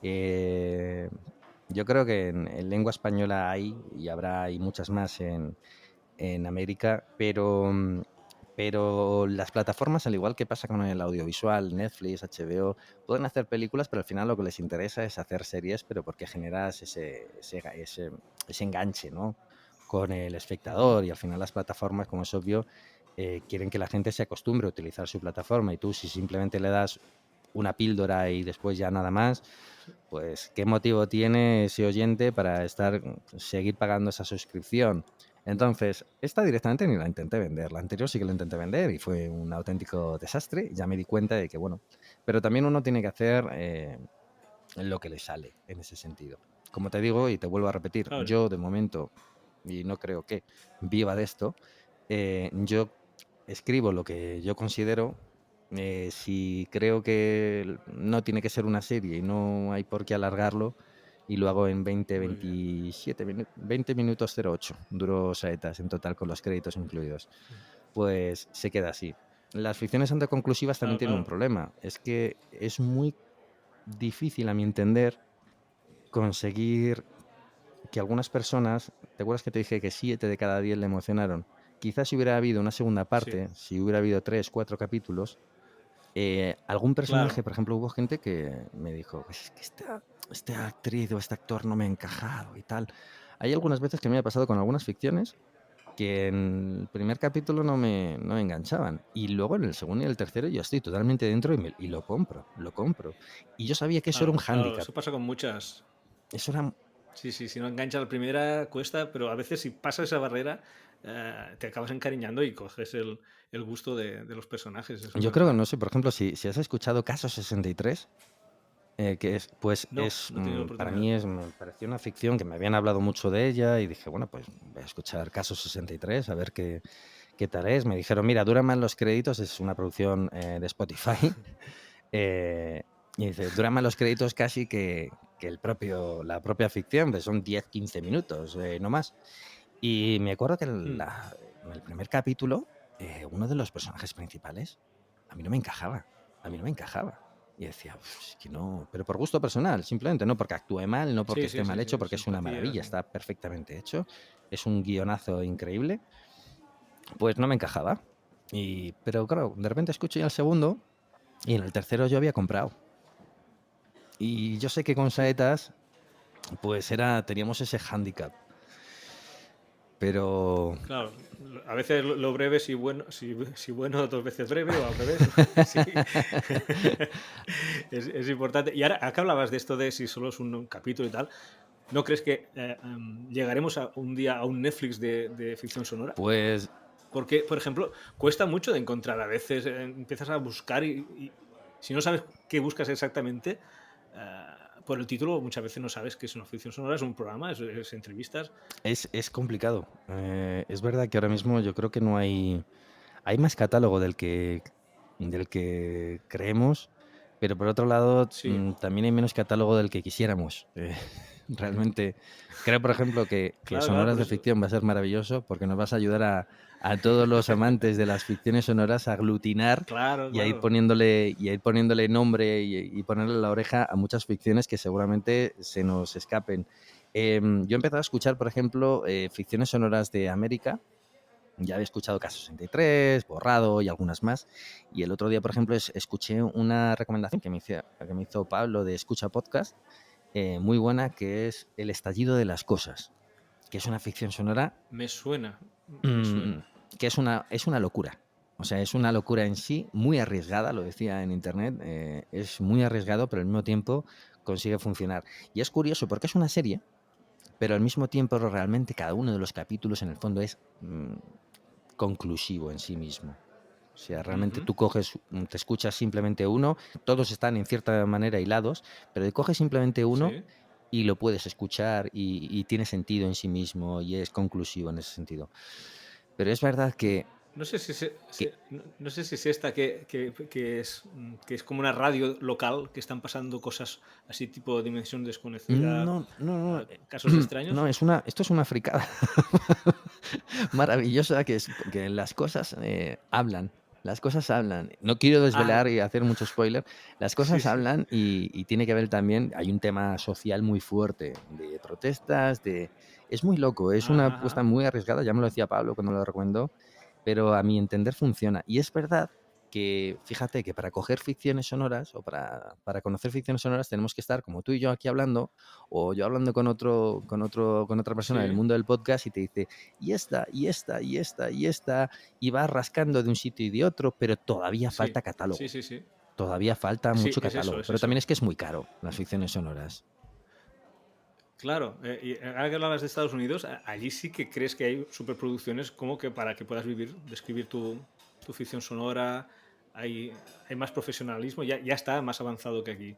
eh, yo creo que en lengua española hay, y habrá hay muchas más en América, pero las plataformas, al igual que pasa con el audiovisual, Netflix, HBO, pueden hacer películas, pero al final lo que les interesa es hacer series, pero porque generas ese enganche, ¿no? Con el Ujú. espectador, y al final las plataformas, como es obvio, quieren que la gente se acostumbre a utilizar su plataforma, y tú, si simplemente le das una píldora y después ya nada más, pues ¿qué motivo tiene ese oyente para seguir pagando esa suscripción? Entonces, esta directamente ni la intenté vender. La anterior sí que la intenté vender y fue un auténtico desastre. Ya me di cuenta de que, bueno, pero también uno tiene que hacer lo que le sale en ese sentido. Como te digo y te vuelvo a repetir, Claro. yo de momento, y no creo que viva de esto, yo escribo lo que yo considero. Si creo que no tiene que ser una serie y no hay por qué alargarlo, y lo hago en Muy bien. 20 minutos 08, duró Saetas en total con los créditos incluidos. Pues se queda así. Las ficciones autoconclusivas también Claro, tienen un claro. problema, es que es muy difícil, a mi entender, conseguir que algunas personas, ¿te acuerdas que te dije que 7 de cada 10 le emocionaron? Quizás si hubiera habido una segunda Sí, parte, si hubiera habido 3, 4 capítulos, algún personaje, claro. por ejemplo, hubo gente que me dijo, "Pues es que esta actriz o este actor no me ha encajado y tal". Hay algunas veces que me ha pasado con algunas ficciones que en el primer capítulo no me enganchaban. Y luego en el segundo y el tercero yo estoy totalmente dentro y lo compro, lo compro. Y yo sabía que eso era un Claro, claro. hándicap. Eso pasa con muchas. Eso era, Sí, sí, si no engancha la primera cuesta, pero a veces si pasas esa barrera, te acabas encariñando y coges el gusto de los personajes, eso es yo creo que, verdad. no sé, por ejemplo, si has escuchado Caso 63, que es, pues No, no he tenido la para oportunidad. mí me pareció una ficción que me habían hablado mucho de ella y dije, bueno, pues voy a escuchar Caso 63, a ver qué tal es. Me dijeron, mira, dura más los créditos, es una producción de Spotify. eh, y dice, dura más los créditos casi que la propia ficción, pues son 10, 15 minutos, no más. Y me acuerdo que Hmm. en el primer capítulo, uno de los personajes principales a mí no me encajaba, a mí no me encajaba. Y decía, "Uf, es que no", pero por gusto personal, simplemente, no porque actúe mal, no porque Sí, esté sí, mal sí, hecho, sí, porque es una simpatía, maravilla, sí. está perfectamente hecho, es un guionazo increíble, pues no me encajaba. Pero claro, de repente escucho ya el segundo y en el tercero yo había comprado. Y yo sé que con Sí, Saetas, pues teníamos ese hándicap, pero claro. A veces lo breve, si bueno, dos veces breve o al revés. Sí. Es importante. Y ahora, acá hablabas de esto de si solo es un capítulo y tal. ¿No crees que llegaremos un día a un Netflix de ficción sonora? pues Porque, por ejemplo, cuesta mucho de encontrar. A veces empiezas a buscar y si no sabes qué buscas exactamente, por el título muchas veces no sabes que es una ficción sonora, es un programa, es entrevistas. es complicado. Es verdad que ahora mismo yo creo que no hay más catálogo del que creemos, pero por otro lado, Sí, también hay menos catálogo del que quisiéramos. Realmente creo, por ejemplo, que claro, claro, Sonoras por de eso. Ficción va a ser maravilloso porque nos vas a ayudar a todos los amantes de las ficciones sonoras a aglutinar Claro, y claro. a ir poniéndole nombre y ponerle la oreja a muchas ficciones que seguramente se nos escapen. Yo he empezado a escuchar, por ejemplo, ficciones sonoras de América. Ya había escuchado Caso 63, Borrado y algunas más. Y el otro día, por ejemplo, escuché una recomendación que me hizo Pablo de Escucha Podcast, muy buena, que es El estallido de las cosas, que es una ficción sonora Me suena, me mm, suena. que es una locura. O sea, es una locura en sí, muy arriesgada, lo decía en internet, es muy arriesgado, pero al mismo tiempo consigue funcionar. Y es curioso porque es una serie, pero al mismo tiempo realmente cada uno de los capítulos en el fondo es conclusivo en sí mismo. O sea, realmente Ujú. tú coges, te escuchas simplemente uno, todos están en cierta manera hilados, pero te coges simplemente uno Sí. y lo puedes escuchar y tiene sentido en sí mismo y es conclusivo en ese sentido. Pero es verdad No sé si que no sé si es esta que es como una radio local que están pasando cosas así tipo dimensión desconocida, no, no, no, casos no, extraños. esto es una fricada maravillosa que es que las cosas hablan. Las cosas hablan. No quiero Ah, desvelar y hacer mucho spoiler. Las sí, cosas sí. hablan y tiene que ver también. Hay un tema social muy fuerte de protestas, es muy loco. Es una Ajá, apuesta ajá. muy arriesgada. Ya me lo decía Pablo cuando lo recomendó, pero a mi entender funciona. Y es verdad que, fíjate, que para coger ficciones sonoras o para conocer ficciones sonoras tenemos que estar como tú y yo aquí hablando o yo hablando con otra persona del Sí, mundo del podcast y te dice, y esta, y esta, y esta, y esta, y vas rascando de un sitio y de otro, pero todavía sí, falta sí, catálogo, sí, sí. todavía falta Sí, mucho es eso, catálogo, es pero también eso. es que es muy caro las ficciones sonoras. Claro, y ahora que hablabas de Estados Unidos, allí sí que crees que hay superproducciones como que para que puedas vivir, describir tu ficción sonora, hay, hay más profesionalismo, ya está más avanzado que aquí.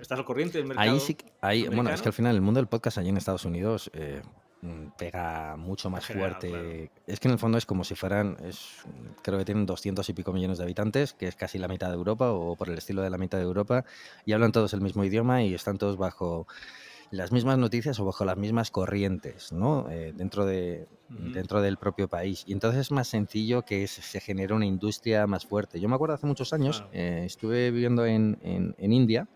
¿Estás al corriente del Ahí sí, mercado bueno, es que americano? al final el mundo del podcast allí en Estados Unidos pega mucho En más general, claro. fuerte. Es que en el fondo es como si fueran, creo que tienen 200 y pico millones de habitantes, que es casi la mitad de Europa o por el estilo de la mitad de Europa, y hablan todos el mismo idioma y están todos bajo las mismas noticias o bajo las mismas corrientes, ¿no? Ujú. Dentro del propio país. Y entonces es más sencillo que se genere una industria más fuerte. Yo me acuerdo hace muchos años, Claro, estuve viviendo en India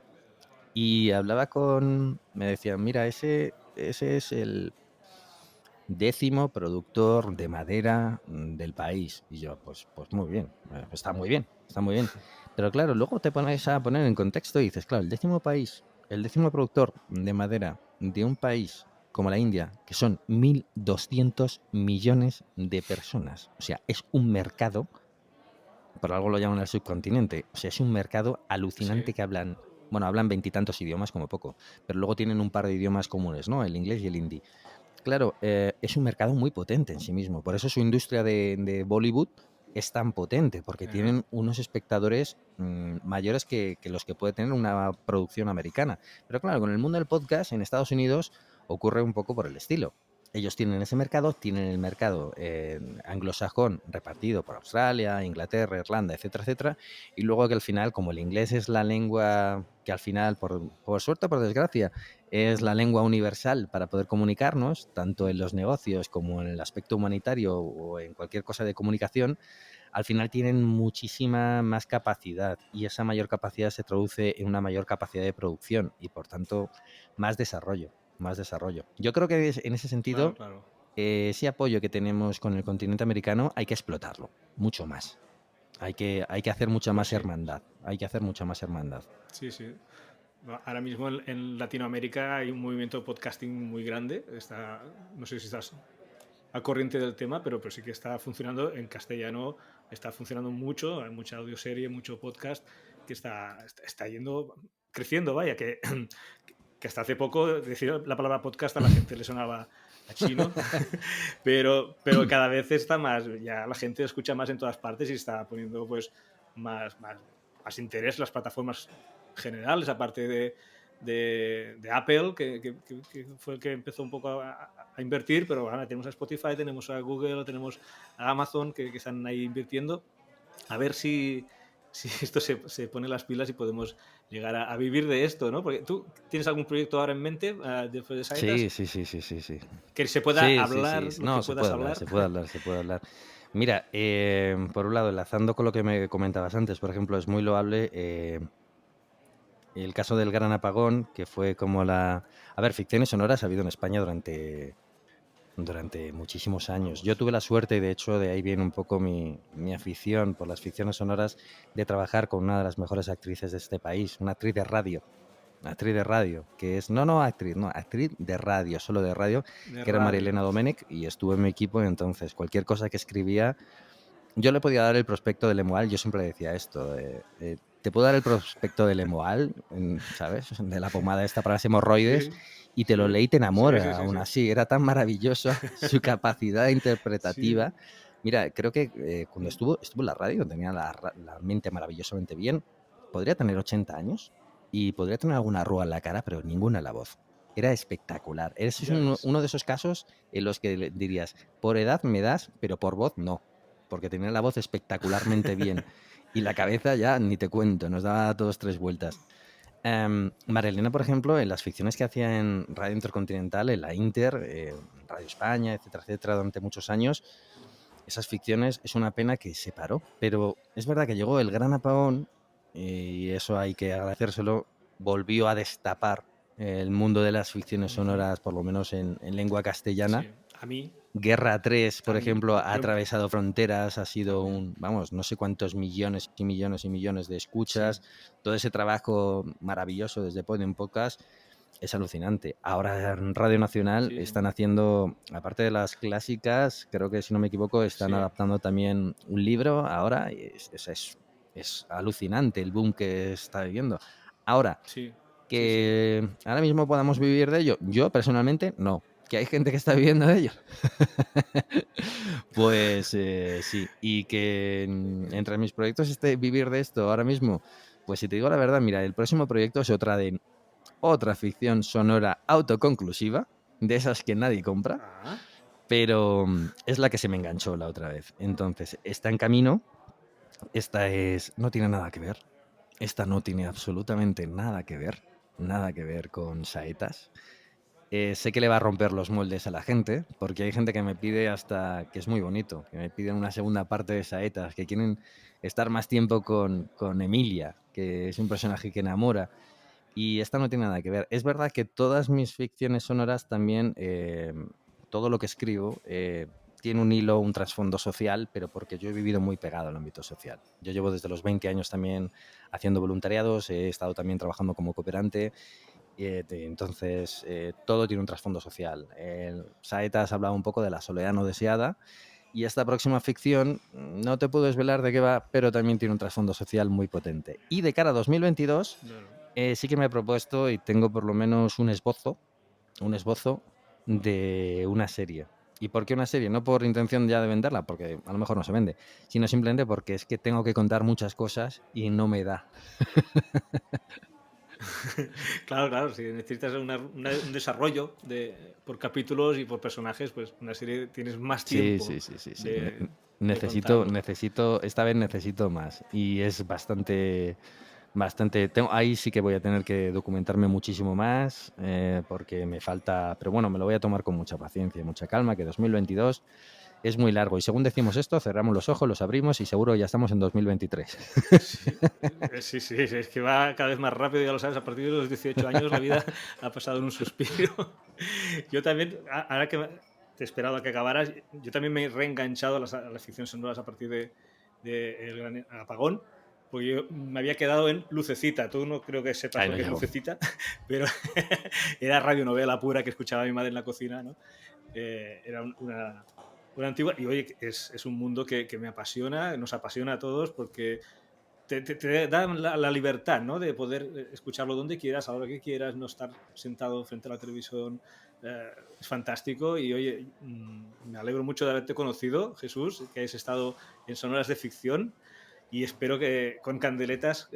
y hablaba me decían, mira, ese es el 10º productor de madera del país. Y yo, pues muy bien, está muy bien, está muy bien. Pero claro, luego te pones a poner en contexto y dices, claro, el 10º productor de madera de un país como la India, que son 1.200 millones de personas. O sea, es un mercado, por algo lo llaman el subcontinente. O sea, es un mercado sí, alucinante que hablan veintitantos idiomas como poco, pero luego tienen un par de idiomas comunes, ¿no? El inglés y el hindi. Claro, es un mercado muy potente en sí mismo. Por eso su industria de Bollywood es tan potente, porque ajá, tienen unos espectadores mayores que los que puede tener una producción americana. Pero claro, con el mundo del podcast en Estados Unidos ocurre un poco por el estilo. Ellos tienen ese mercado, tienen el mercado anglosajón repartido por Australia, Inglaterra, Irlanda, etcétera, etcétera. Y luego que al final, como el inglés es la lengua que al final, por suerte o por desgracia, es la lengua universal para poder comunicarnos, tanto en los negocios como en el aspecto humanitario o en cualquier cosa de comunicación, al final tienen muchísima más capacidad y esa mayor capacidad se traduce en una mayor capacidad de producción y por tanto más desarrollo, más desarrollo. Yo creo que en ese claro, sentido claro. ese apoyo que tenemos con el continente americano hay que explotarlo mucho más. Hay que hacer mucha Pues más sí, hermandad. Hay que hacer mucha más hermandad. sí, sí. Ahora mismo en Latinoamérica hay un movimiento de podcasting muy grande. Está, no sé si estás al corriente del tema, pero sí que está funcionando en castellano, está funcionando mucho, hay mucha audioserie, mucho podcast que está yendo, creciendo, vaya, que hasta hace poco decir la palabra podcast a la gente le sonaba a chino, pero cada vez está más, ya la gente escucha más en todas partes y está poniendo pues más interés las plataformas generales, aparte de Apple, que fue el que empezó un poco a invertir, pero ahora tenemos a Spotify, tenemos a Google, tenemos a Amazon que están ahí invirtiendo. A ver si esto se pone las pilas y podemos llegar a vivir de esto, ¿no? Porque tú tienes algún proyecto ahora en mente después de Sí, Saetas sí, sí, sí, sí, sí. que se pueda Sí, sí, sí. hablar lo que No, se puedas puede hablar, hablar. se puede hablar, se puede hablar. Mira, por un lado, enlazando con lo que me comentabas antes, por ejemplo, es muy loable el caso del gran apagón, que fue como A ver, ficciones sonoras ha habido en España durante muchísimos años. Yo Vamos. tuve la suerte, y de hecho de ahí viene un poco mi afición por las ficciones sonoras, de trabajar con una de las mejores actrices de este país, una actriz de radio, que es, no actriz, no, actriz de radio, solo de radio, De que era radio. Marilena Domenech y estuvo en mi equipo, entonces cualquier cosa que escribía yo le podía dar el prospecto del Emoal, yo siempre le decía esto, te puedo dar el prospecto del Emoal, ¿sabes? De la pomada esta para las hemorroides, Sí, y te lo sí, leí y te sí, sí, enamora, sí, aún sí. así, era tan maravilloso su capacidad Sí, interpretativa. Mira, creo que cuando mm, estuvo en la radio, tenía la mente maravillosamente bien, podría tener 80 años y podría tener alguna arruga en la cara, pero ninguna en la voz. Era espectacular. Ese es ya uno, ves. uno de esos casos en los que dirías, por edad me das, pero por voz no, porque tenía la voz espectacularmente bien y la cabeza ya ni te cuento, nos daba dos, tres vueltas. Marilena, por ejemplo, en las ficciones que hacía en Radio Intercontinental, en la Inter, Radio España, etcétera, etcétera, durante muchos años, esas ficciones es una pena que se paró, pero es verdad que llegó el gran apagón y eso hay que agradecérselo, volvió a destapar el mundo de las ficciones Ujú. sonoras, por lo menos en lengua castellana. Sí, a mí, Guerra 3, por a mí, ejemplo, ha yo atravesado fronteras, ha sido también, vamos, no sé cuántos millones y millones y millones de sí, escuchas. Todo ese trabajo maravilloso desde Podium Podcast es alucinante. Ahora en Radio Nacional sí, están haciendo, aparte de las clásicas, creo que si no me equivoco, están sí, adaptando también un libro ahora. Y es alucinante el boom que está viviendo. Ahora, sí, sí, sí. que ahora mismo podamos vivir de ello, yo personalmente no. Que hay gente que está viviendo de ello. Pues sí, y que entre mis proyectos esté vivir de esto ahora mismo, pues si te digo la verdad, mira, el próximo proyecto es otra ficción sonora autoconclusiva, de esas que nadie compra, Ah, pero es la que se me enganchó la otra vez. Entonces, está en camino, no tiene nada que ver, esta no tiene absolutamente nada que ver con saetas. Sé que le va a romper los moldes a la gente, porque hay gente que me pide hasta, que es muy bonito, que me piden una segunda parte de Saetas, que quieren estar más tiempo con Emilia, que es un personaje que enamora, y esta no tiene nada que ver. Es verdad que todas mis ficciones sonoras también, todo lo que escribo, tiene un hilo, un trasfondo social, pero porque yo he vivido muy pegado al ámbito social. Yo llevo desde los 20 años también haciendo voluntariados, he estado también trabajando como cooperante, entonces, todo tiene un trasfondo social. Saetas ha hablado un poco de la soledad no deseada y esta próxima ficción no te puedo desvelar de qué va, pero también tiene un trasfondo social muy potente. Y de cara a 2022, claro. sí que me he propuesto y tengo por lo menos un esbozo de una serie. ¿Y por qué una serie? No por intención ya de venderla, porque a lo mejor no se vende, sino simplemente porque es que tengo que contar muchas cosas y no me da. Claro, claro, si necesitas un desarrollo por capítulos y por personajes, pues una serie tienes más Sí, tiempo sí, sí, sí, sí. de Necesito, contarlo. necesito, esta vez necesito más. Y es bastante. Ahí sí que voy a tener que documentarme muchísimo más, porque me falta. Pero bueno, me lo voy a tomar con mucha paciencia y mucha calma, que 2022 es muy largo. Y según decimos esto, cerramos los ojos, los abrimos y seguro ya estamos en 2023. Sí, sí, sí, sí, es que va cada vez más rápido, ya lo sabes, a partir de los 18 años la vida ha pasado en un suspiro. Yo también, ahora que te he esperado a que acabaras, yo también me he reenganchado a las ficciones sonoras a partir de El Gran Apagón, porque yo me había quedado en Lucecita. Tú no creo que sepas Ahí lo no que es llego. Lucecita, pero era radionovela pura que escuchaba mi madre en la cocina, ¿no? Era una antigua, y oye, es un mundo que me apasiona, nos apasiona a todos, porque te dan la libertad, ¿no? De poder escucharlo donde quieras, a la hora que quieras, no estar sentado frente a la televisión. Es fantástico y oye, me alegro mucho de haberte conocido, Jesús, que hayas estado en Sonoras de Ficción y espero que con Candeletas,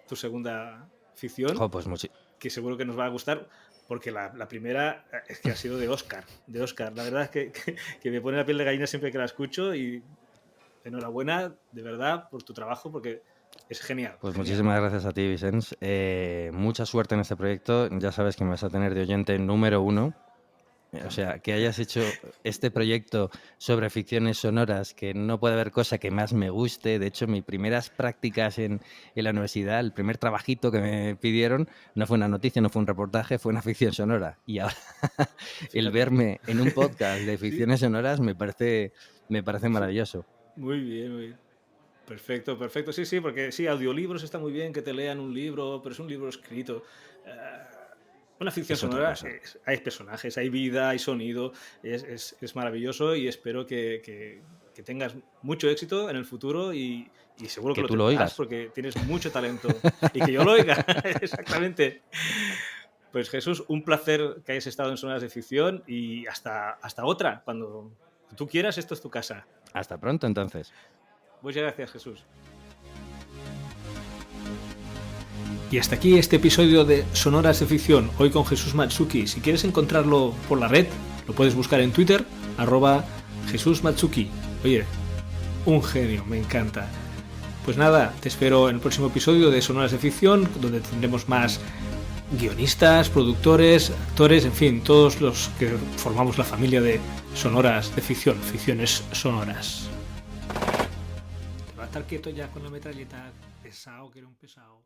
tu segunda ficción, Jo, pues que seguro que nos va a gustar, porque la primera es que ha sido de Oscar, de Oscar. La verdad es que me pone la piel de gallina siempre que la escucho y enhorabuena, de verdad, por tu trabajo, porque es genial, Pues genial. muchísimas gracias a ti, Vicens. Mucha suerte en este proyecto. Ya sabes que me vas a tener de oyente número uno. O sea, que hayas hecho este proyecto sobre ficciones sonoras, que no puede haber cosa que más me guste. De hecho, mis primeras prácticas en la universidad, el primer trabajito que me pidieron, no fue una noticia, no fue un reportaje, fue una ficción sonora. Y ahora el Fíjate. verme en un podcast de Sí, ficciones sonoras me parece sí. maravilloso. Muy bien, muy bien. Perfecto, perfecto. Sí, sí, porque sí, audiolibros está muy bien que te lean un libro, pero es un libro escrito. Eh, una ficción Es otra sonora, cosa. hay personajes, hay vida, hay sonido, es maravilloso y espero que que tengas mucho éxito en el futuro y seguro que Que tú lo lo tendrás oigas. porque tienes mucho talento. Y que yo lo oiga, exactamente. Pues Jesús, un placer que hayas estado en Sonoras de Ficción y hasta otra. Cuando tú quieras, esto es tu casa. Hasta pronto, entonces. Muchas gracias, Jesús. Y hasta aquí este episodio de Sonoras de Ficción, hoy con Jesús Matsuki. Si quieres encontrarlo por la red, lo puedes buscar en Twitter, @Jesús Matsuki. Oye, un genio, me encanta. Pues nada, te espero en el próximo episodio de Sonoras de Ficción, donde tendremos más guionistas, productores, actores, en fin, todos los que formamos la familia de Sonoras de Ficción, ficciones sonoras. Te va a estar quieto ya con la metralleta, pesado, que era un pesado.